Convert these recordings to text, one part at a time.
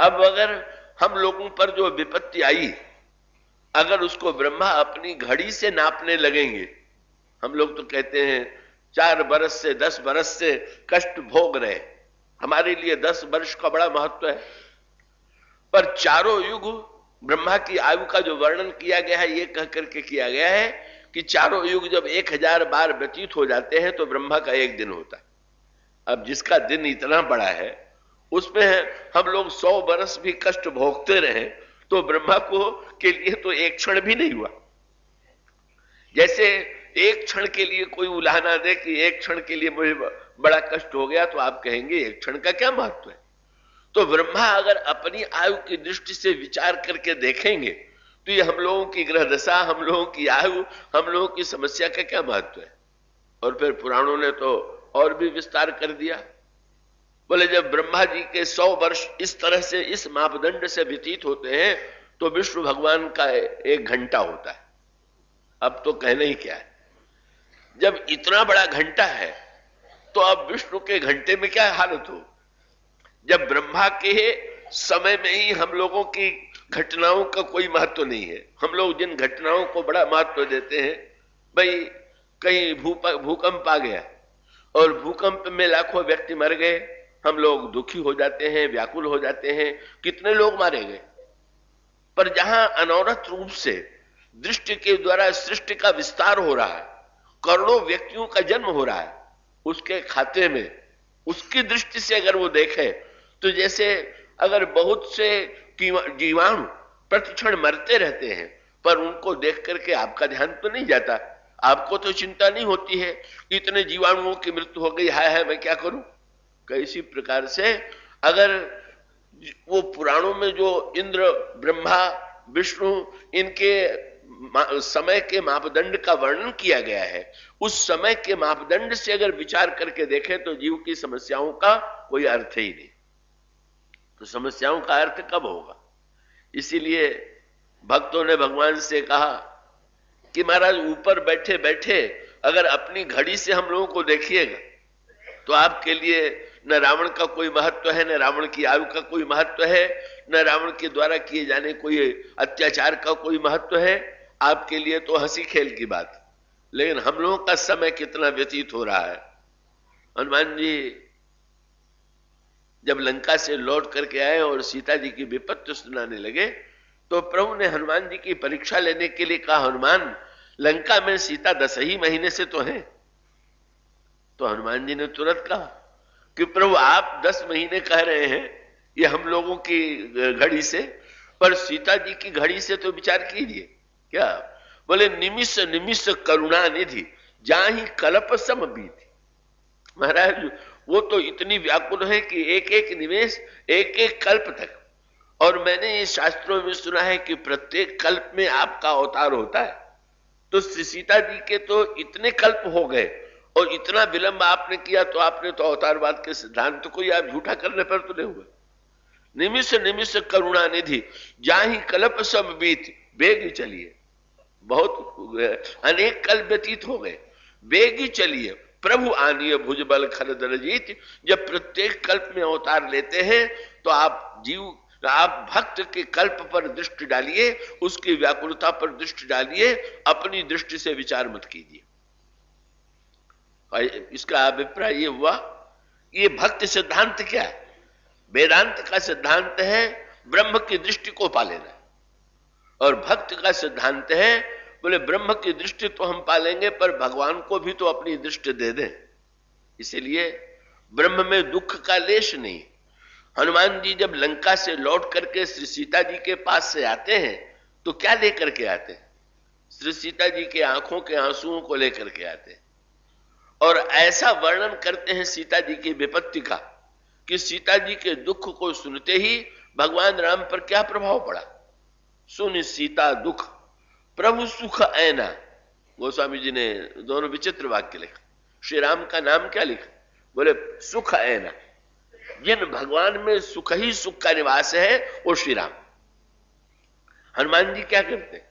अब अगर हम लोगों पर जो विपत्ति आई, अगर उसको ब्रह्मा अपनी घड़ी से नापने लगेंगे, हम लोग तो कहते हैं 4 बरस से 10 बरस से कष्ट भोग रहे, हमारे लिए 10 वर्ष का बड़ा महत्व है, पर चारों युग ब्रह्मा की आयु का जो वर्णन किया गया है ये कह करके किया गया है कि चारों युग जब 1000 बार व्यतीत हो जाते हैं तो ब्रह्मा का एक दिन होता है। अब जिसका दिन इतना बड़ा है उसमें हम लोग 100 बरस भी कष्ट भोगते रहे तो ब्रह्मा को के लिए तो एक क्षण भी नहीं हुआ। जैसे एक क्षण के लिए कोई उलाहना दे कि एक क्षण के लिए मुझे बड़ा कष्ट हो गया, तो आप कहेंगे एक क्षण का क्या महत्व है। तो ब्रह्मा अगर अपनी आयु की दृष्टि से विचार करके देखेंगे तो ये हम लोगों की ग्रह दशा, हम लोगों की आयु, हम लोगों की समस्या का क्या महत्व है। और फिर पुराणों ने तो और भी विस्तार कर दिया। बोले जब ब्रह्मा जी के 100 वर्ष इस तरह से इस मापदंड से व्यतीत होते हैं तो विष्णु भगवान का 1 घंटा होता है। अब तो कहना ही क्या है, जब इतना बड़ा घंटा है तो अब विष्णु के घंटे में क्या हालत हो। जब ब्रह्मा के समय में ही हम लोगों की घटनाओं का कोई महत्व नहीं है, हम लोग जिन घटनाओं को बड़ा महत्व देते हैं, भाई कहीं भूकंप आ गया और भूकंप में लाखों व्यक्ति मर गए, हम लोग दुखी हो जाते हैं, व्याकुल हो जाते हैं, कितने लोग मारे गए। पर जहां अनौरत रूप से दृष्टि के द्वारा सृष्टि का विस्तार हो रहा है, करोड़ों व्यक्तियों का जन्म हो रहा है, उसके खाते में उसकी दृष्टि से अगर वो देखे तो जैसे अगर बहुत से जीवाणु प्रतिक्षण मरते रहते हैं पर उनको देख करके आपका ध्यान तो नहीं जाता, आपको तो चिंता नहीं होती है कि इतने जीवाणुओं की मृत्यु हो गई, हाय हाय मैं क्या करूं। कैसी प्रकार से अगर वो पुराणों में जो इंद्र, ब्रह्मा, विष्णु इनके समय के मापदंड का वर्णन किया गया है, उस समय के मापदंड से अगर विचार करके देखें तो जीव की समस्याओं का कोई अर्थ ही नहीं। तो समस्याओं का अर्थ कब होगा। इसीलिए भक्तों ने भगवान से कहा कि महाराज ऊपर बैठे बैठे अगर अपनी घड़ी से हम लोगों को देखिएगा तो आपके लिए न रावण का कोई महत्व है, न रावण की आयु का कोई महत्व है, न रावण के द्वारा किए जाने कोई अत्याचार का कोई महत्व है। आपके लिए तो हंसी खेल की बात, लेकिन हम लोगों का समय कितना व्यतीत हो रहा है। हनुमान जी जब लंका से लौट करके आए और सीता जी की विपत्ति सुनाने लगे तो प्रभु ने हनुमान जी की परीक्षा लेने के लिए कहा, हनुमान लंका में सीता 10 ही महीने से तो है। तो हनुमान जी ने तुरंत कहा कि प्रभु आप 10 महीने कह रहे हैं ये हम लोगों की घड़ी से, पर सीता जी की घड़ी से तो विचार कीजिए। क्या बोले, निमिष निमिष करुणा निधि जाहि कल्प सम बीति। महाराज वो तो इतनी व्याकुल है कि एक एक निमेष, एक एक कल्प तक। और मैंने ये शास्त्रों में सुना है कि प्रत्येक कल्प में आपका अवतार होता है। तो सीता जी के तो इतने कल्प हो गए और इतना विलंब आपने किया, तो आपने तो अवतारवाद के सिद्धांत को ही आप झूठा करने पर तो नहीं हुए। निमिष निमिष करुणा निधि जाहि कल्प सब बीत बेग चलिए। बहुत अनेक कल्प व्यतीत हो गए, बेग ही चलिए प्रभु आनिय भुजबल खरद रजीत। जब प्रत्येक कल्प में अवतार लेते हैं तो आप भक्त के कल्प पर दृष्टि डालिए, उसकी व्याकुलता पर दृष्टि डालिए, अपनी दृष्टि से विचार मत कीजिए। इसका अभिप्राय ये हुआ, ये भक्ति सिद्धांत क्या है। वेदांत का सिद्धांत है ब्रह्म की दृष्टि को पा लेना, और भक्त का सिद्धांत है बोले ब्रह्म की दृष्टि तो हम पालेंगे पर भगवान को भी तो अपनी दृष्टि दे दें। इसीलिए ब्रह्म में दुख का लेश नहीं। हनुमान जी जब लंका से लौट करके श्री सीता जी के पास से आते हैं तो क्या लेकर के आते हैं, श्री सीता जी के आंखों के आंसुओं को लेकर के आते हैं। और ऐसा वर्णन करते हैं सीता जी की विपत्ति का कि सीता जी के दुख को सुनते ही भगवान राम पर क्या प्रभाव पड़ा। सुन सीता दुख प्रभु सुख ऐना। गोस्वामी जी ने दोनों विचित्र वाक्य लिखा। श्री राम का नाम क्या लिखा, बोले सुख ऐना। जिन भगवान में सुख ही सुख का निवास है वो श्री राम। हनुमान जी क्या करते,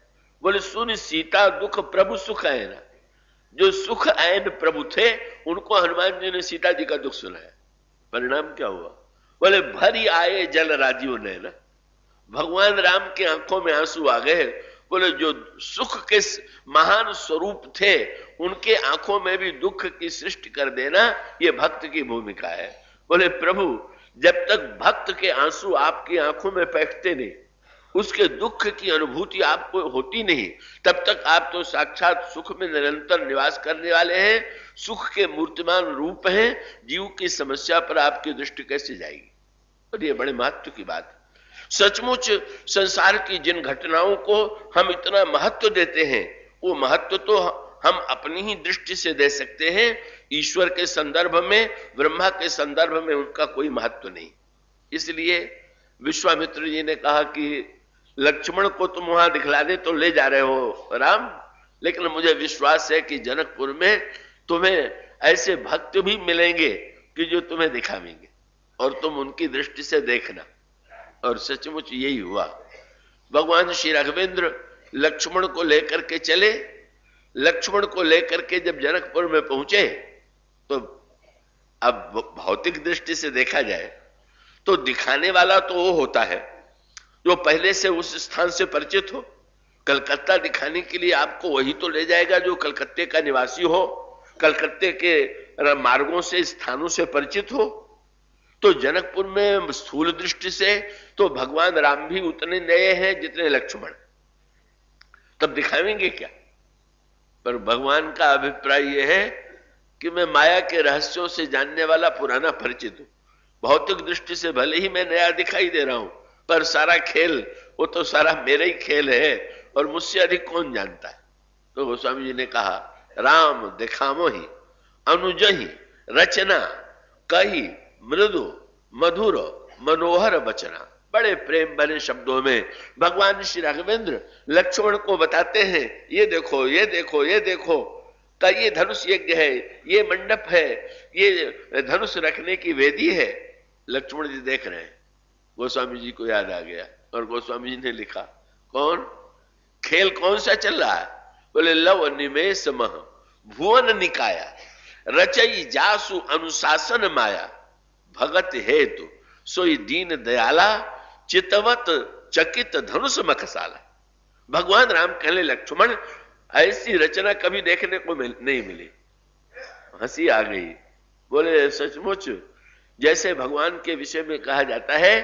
बोले सुन सीता दुख प्रभु सुख ऐना। जो सुख ऐन प्रभु थे उनको हनुमान जी ने सीता जी का दुख सुनाया। परिणाम क्या हुआ, बोले भरी आए जल राजीव नैना, भगवान राम की आंखों में आंसू आ गए। बोले जो सुख के महान स्वरूप थे उनके आंखों में भी दुख की सृष्टि कर देना, यह भक्त की भूमिका है। बोले प्रभु जब तक भक्त के आंसू आपकी आंखों में बैठते नहीं, उसके दुख की अनुभूति आपको होती नहीं, तब तक आप तो साक्षात सुख में निरंतर निवास करने वाले हैं, सुख के मूर्तिमान रूप हैं। जीव की समस्या पर आपकी दृष्टि कैसे जाएगी? और ये बड़े महत्व की बात है। सचमुच संसार की जिन घटनाओं को हम इतना महत्व देते हैं, वो महत्व तो हम अपनी ही दृष्टि से दे सकते हैं। ईश्वर के संदर्भ में, ब्रह्मा के संदर्भ में उनका कोई महत्व नहीं। इसलिए विश्वामित्र जी ने कहा कि लक्ष्मण को तुम वहां दिखलाने तो ले जा रहे हो राम, लेकिन मुझे विश्वास है कि जनकपुर में तुम्हें ऐसे भक्त भी मिलेंगे कि जो तुम्हें दिखावेंगे और तुम उनकी दृष्टि से देखना। और सचमुच यही हुआ। भगवान श्री राघवेंद्र लक्ष्मण को लेकर के चले। लक्ष्मण को लेकर के जब जनकपुर में पहुंचे तो अब भौतिक दृष्टि से देखा जाए तो दिखाने वाला तो वो होता है जो पहले से उस स्थान से परिचित हो। कलकत्ता दिखाने के लिए आपको वही तो ले जाएगा जो कलकत्ते का निवासी हो, कलकत्ते के मार्गों से, स्थानों से परिचित हो। तो जनकपुर में स्थूल दृष्टि से तो भगवान राम भी उतने नए हैं जितने लक्ष्मण, तब दिखाएंगे क्या? पर भगवान का अभिप्राय यह है कि मैं माया के रहस्यों से जानने वाला पुराना परिचित हूं। भौतिक दृष्टि से भले ही मैं नया दिखाई दे रहा हूं, पर सारा खेल वो तो सारा मेरा ही खेल है और मुझसे अधिक कौन जानता है। तो गोस्वामी जी ने कहा राम दिखामो ही अनुजही रचना कही मृदु मधुर मनोहर बचना। बड़े प्रेम भरे शब्दों में भगवान श्री राघवेंद्र लक्ष्मण को बताते हैं, ये देखो ये देखो ये देखो, का ये धनुष यज्ञ है, ये मंडप है, ये धनुष रखने की वेदी है। लक्ष्मण जी देख रहे हैं। गोस्वामी जी को याद आ गया और गोस्वामी जी ने लिखा, कौन खेल कौन सा चल रहा है? बोले लव निमेष मह भुवन निकाया रचई जासु अनुशासन माया भगत हेतु सोई दीन दयाला चितवत चकित धनुष मखसाला। भगवान राम कहले लक्ष्मण ऐसी रचना कभी देखने को नहीं मिली। हंसी आ गई। बोले सचमुच जैसे भगवान के विषय में कहा जाता है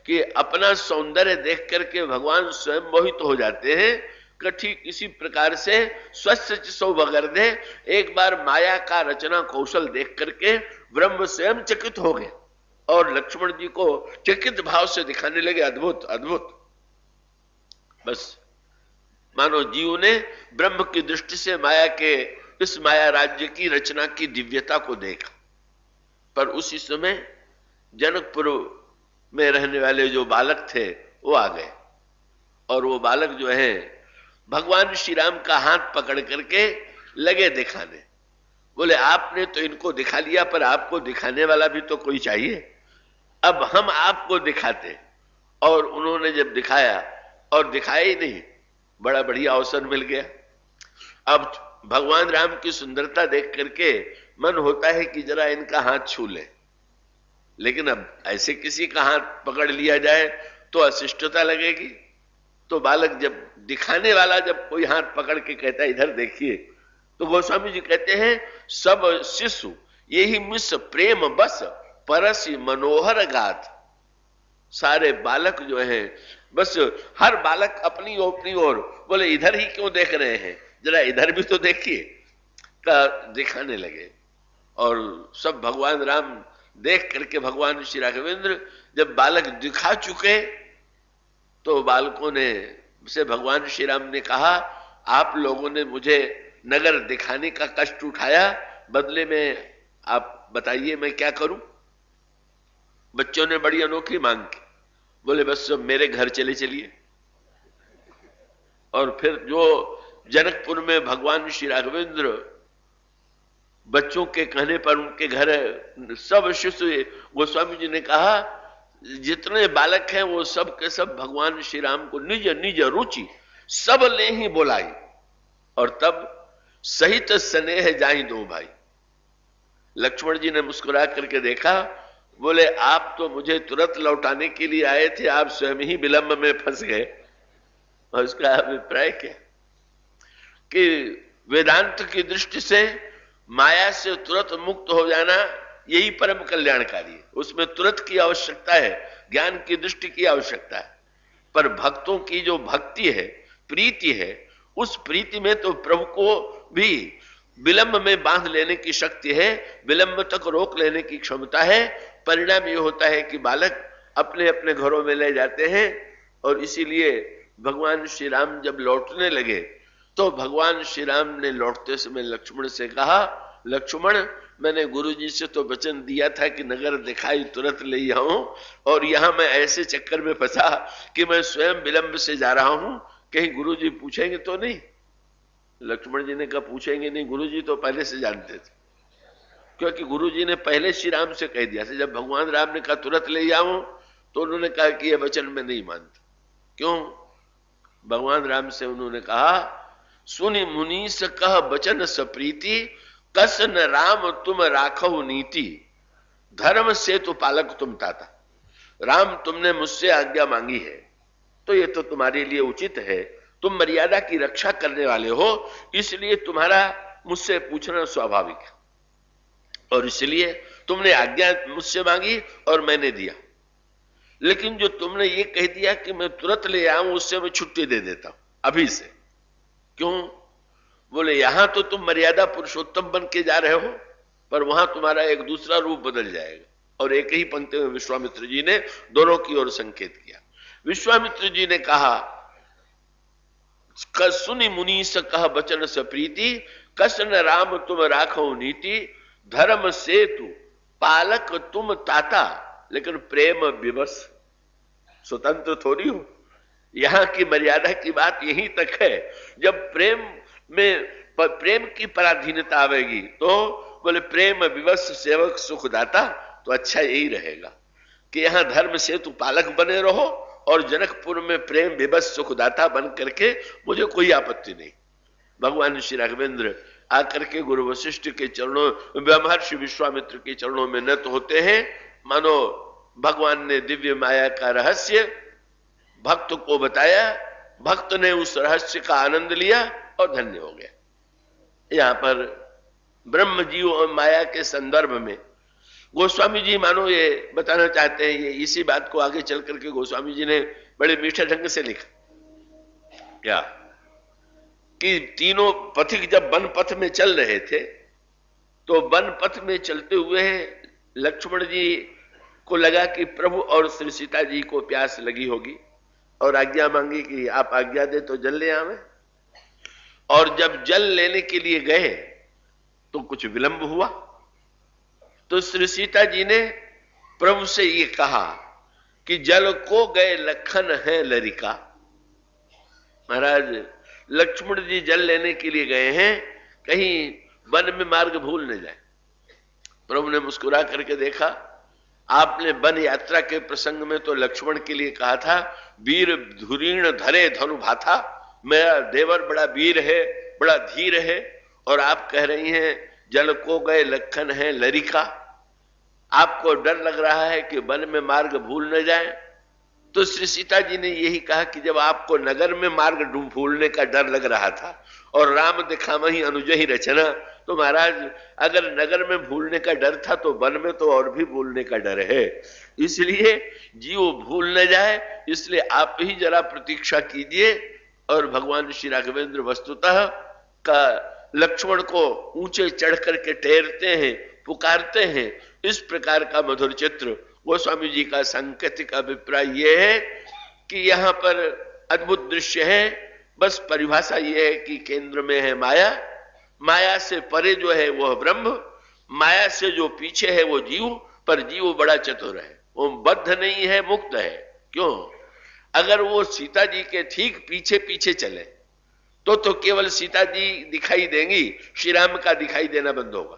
कि अपना सौंदर्य देख करके भगवान स्वयं मोहित हो जाते हैं, ठीक इसी प्रकार से स्वस्थ सौभगर्दे एक बार माया का रचना कौशल देख करके ब्रह्म स्वयं चकित हो गए और लक्ष्मण जी को चकित भाव से दिखाने लगे। अद्भुत अद्भुत। बस मानो जीव ने ब्रह्म की दृष्टि से माया के इस माया राज्य की रचना की दिव्यता को देखा। पर उसी समय जनकपुर में रहने वाले जो बालक थे वो आ गए और वो बालक जो है भगवान श्री राम का हाथ पकड़ करके लगे दिखाने। बोले आपने तो इनको दिखा लिया, पर आपको दिखाने वाला भी तो कोई चाहिए, अब हम आपको दिखाते। और उन्होंने जब दिखाया और दिखाया ही नहीं, बड़ा बढ़िया अवसर मिल गया। अब भगवान राम की सुंदरता देख करके मन होता है कि जरा इनका हाथ छू ले, लेकिन अब ऐसे किसी का हाथ पकड़ लिया जाए तो अशिष्टता लगेगी। तो बालक जब दिखाने वाला जब कोई हाथ पकड़ के कहता है इधर देखिए, तो गोस्वामी जी कहते हैं सब शिशु यही मिस प्रेम बस परसी मनोहर गाथ। सारे बालक जो हैं बस हर बालक अपनी ओर बोले इधर ही क्यों देख रहे हैं, जरा इधर भी तो देखिए, का दिखाने लगे। और सब भगवान राम देख करके भगवान श्री राघवेंद्र जब बालक दिखा चुके तो बालकों ने से भगवान श्री राम ने कहा आप लोगों ने मुझे नगर दिखाने का कष्ट उठाया, बदले में आप बताइए मैं क्या करूं। बच्चों ने बड़ी अनोखी मांग की। बोले बस सब मेरे घर चले चलिए। और फिर जो जनकपुर में भगवान श्री राघवेंद्र बच्चों के कहने पर उनके घर सब शिष्य, गोस्वामी जी ने कहा जितने बालक हैं वो सब के सब भगवान श्री राम को निज निज रुचि सब ले ही बोलाई। और तब सहित स्नेह जाई दो भाई। लक्ष्मण जी ने मुस्कुरा करके देखा, बोले आप तो मुझे तुरंत लौटाने के लिए आए थे, आप स्वयं ही विलंब में फंस गए। और उसका अभिप्राय क्या कि वेदांत की दृष्टि से माया से तुरंत मुक्त हो जाना यही परम कल्याणकारी है। उसमें तुरंत की आवश्यकता है, ज्ञान की दृष्टि की आवश्यकता है। पर भक्तों की जो भक्ति है, प्रीति है, उस प्रीति में तो प्रभु को भी विलंब में बांध लेने की शक्ति है, विलंब तक रोक लेने की क्षमता है। परिणाम यह होता है कि बालक अपने अपने घरों में ले जाते हैं। और इसीलिए भगवान श्री राम जब लौटने लगे तो भगवान श्री राम ने लौटते समय लक्ष्मण से कहा, लक्ष्मण मैंने गुरुजी से तो वचन दिया था कि नगर दिखाई तुरंत ले आऊं, और यहां मैं ऐसे चक्कर में फंसा कि मैं स्वयं विलंब से जा रहा हूं, कहीं गुरुजी पूछेंगे तो नहीं। लक्ष्मण जी ने कहा पूछेंगे नहीं, गुरुजी तो पहले से जानते थे, क्योंकि गुरुजी ने पहले श्री राम से कह दिया था। जब भगवान राम ने कहा तुरंत ले आऊं तो उन्होंने कहा कि यह वचन मैं नहीं मानता। क्यों? भगवान राम से उन्होंने कहा, सुनि मुनीस कह बचन सप्रीति, कस न राम तुम राखो नीति, धर्म से तो पालक तुम ताता। राम तुमने मुझसे आज्ञा मांगी है तो ये तो तुम्हारे लिए उचित है, तुम मर्यादा की रक्षा करने वाले हो, इसलिए तुम्हारा मुझसे पूछना स्वाभाविक है। और इसलिए तुमने आज्ञा मुझसे मांगी और मैंने दिया। लेकिन जो तुमने ये कह दिया कि मैं तुरंत ले आऊं, उससे मैं छुट्टी दे देता हूं अभी से। क्यों? बोले यहां तो तुम मर्यादा पुरुषोत्तम बन के जा रहे हो, पर वहां तुम्हारा एक दूसरा रूप बदल जाएगा। और एक ही पंक्ति में विश्वामित्र जी ने दोनों की ओर संकेत किया। विश्वामित्र जी ने कहा, सुनि मुनीस कह बचन सप्रीति, कस न राम तुम राखो नीति, धर्म से तू पालक तुम ताता, लेकिन प्रेम विवश स्वतंत्र थोड़ी हो। यहां की मर्यादा की बात यहीं तक है। जब प्रेम की पराधीनता आवेगी तो बोले प्रेम विवश सेवक सुखदाता, तो अच्छा यही रहेगा कि यहां धर्म से तू पालक बने रहो और जनकपुर में प्रेम विवश सुखदाता बन करके मुझे कोई आपत्ति नहीं। भगवान श्री राघवेंद्र आकर के गुरु वशिष्ठ के चरणों, महर्षि विश्वामित्र के चरणों में नत होते हैं, मानो भगवान ने दिव्य माया का रहस्य भक्त को बताया, भक्त ने उस रहस्य का आनंद लिया और धन्य हो गया। यहां पर ब्रह्म जीव और माया के संदर्भ में गोस्वामी जी मानो ये बताना चाहते हैं, ये इसी बात को आगे चल करके गोस्वामी जी ने बड़े मीठे ढंग से लिखा क्या कि तीनों पथिक जब वन पथ में चल रहे थे तो वन पथ में चलते हुए लक्ष्मण जी को लगा कि प्रभु और श्री सीता जी को प्यास लगी होगी और आज्ञा मांगी कि आप आज्ञा दे तो जल ले आवे। और जब जल लेने के लिए गए तो कुछ विलंब हुआ, तो श्री सीता जी ने प्रभु से ये कहा कि जल को गए लखन है लरिका। महाराज लक्ष्मण जी जल लेने के लिए गए हैं, कहीं वन में मार्ग भूल न जाए। प्रभु ने मुस्कुरा करके देखा, आपने वन यात्रा के प्रसंग में तो लक्ष्मण के लिए कहा था, वीर धुरीण धरे धनु भाथा, मेरा देवर बड़ा वीर है, बड़ा धीर है, और आप कह रही हैं जल को गए लखन है लरिका। आपको डर लग रहा है कि वन में मार्ग भूल न जाए। तो श्री सीता जी ने यही कहा कि जब आपको नगर में मार्ग भूलने का डर लग रहा था और राम दिखामहि अनुजहि रचना, तो महाराज अगर नगर में भूलने का डर था तो वन में तो और भी भूलने का डर है। इसलिए जीव भूल न जाए, इसलिए आप ही जरा प्रतीक्षा कीजिए। और भगवान श्री राघवेंद्र वस्तुतः का लक्ष्मण को ऊंचे चढ़ करके ठहरते हैं, पुकारते हैं। इस प्रकार का मधुर चित्र गोस्वामी जी का सांकेतिक अभिप्राय यह है कि यहां पर अद्भुत दृश्य है। बस परिभाषा यह है कि केंद्र में है माया, माया से परे जो है वह ब्रह्म, माया से जो पीछे है वो जीव, पर जीव बड़ा चतुर है, वो बद्ध नहीं है, मुक्त है। क्यों? अगर वो सीता जी के ठीक पीछे पीछे चले तो केवल सीता जी दिखाई देंगी, श्री राम का दिखाई देना बंद होगा।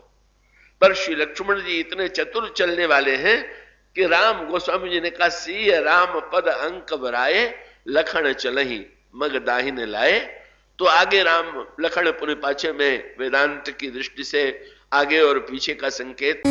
पर श्री लक्ष्मण जी इतने चतुर चलने वाले हैं कि राम, गोस्वामी जी ने कहा, सी राम पद अंक बराए, लखन चलही मग दाहिने लाए। तो आगे राम लखन पुनि पाछे में वेदांत की दृष्टि से आगे और पीछे का संकेत।